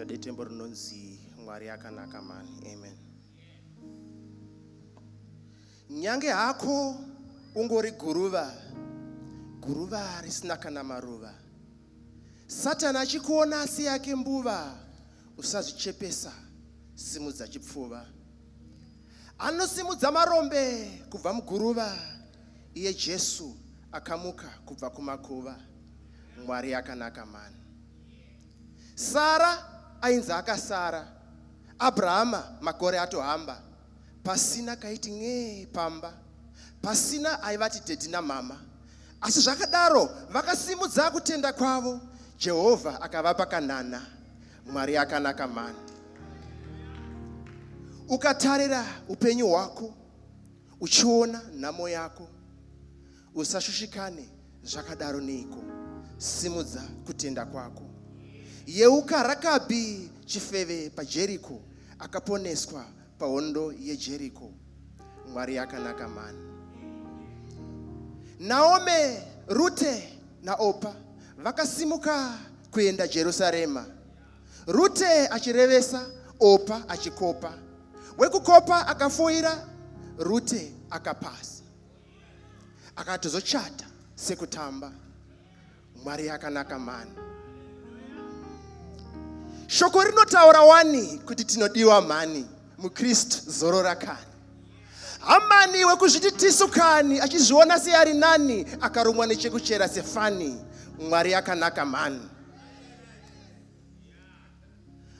kuita detembo rinonzi Mwari akanaka mani. Amen. Nyange hako ungori guruva risina kana maruva, Satani achikuona asi yake mbuva, usazvichepesa, simudza chipfuva. Anosimudza marombe kubva muguruva, iye Jesu akamuka kubva kumakuva. Mwari akanaka mani. Sara ainzi akasara, Abrahama makore atohamba, pasina kaiti ng'ee pamba, pasina aivati dhedhi namama. Asi zvakadaro vakasimudza kutenda kwavo, Jehovha akavapa kanhana. Mwari akanaka mani. Ukatarira upenyu hwako, uchiona nhamo yako, usashushikane, zvakadaro neiko, simudza kutenda kwako. Yeuka Rakabhi chifeve paJeriko, akaponeswa pahondo yeJeriko. Mwari akanaka mani. Naomi, Rute naOpa vakasimuka kuenda Jerusarema. Rute achirevesa, Opa achikopa. Wekukopa akafoira, Rute akapasa, akatozochata sekutamba. Mwari akanaka mani. Shoko rinotaura wani kuti tinodiwa mani, muKristu zorora kani. Hamani wekuzviti tisu kani, achizviona seari nani, akarumwa nechekuchera sefani. Mwari akanaka mani.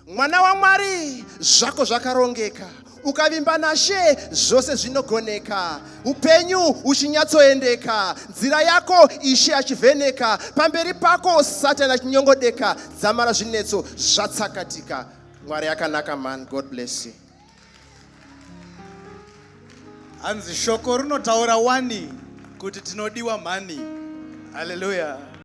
Mwana waMwari, zvako zvakarongeka, ukavimba naShe zvose zvinogoneka. Upenyu uchinyatsoendeka, nzira yako Ishe achivheneka. Pamberi pako Satani achinyongodeka, dzamara zvinetso zvatsakatika. Mwari akanaka man. God bless you. Hanzi shoko rinotaura wani kuti tinodiwa mani. Hallelujah.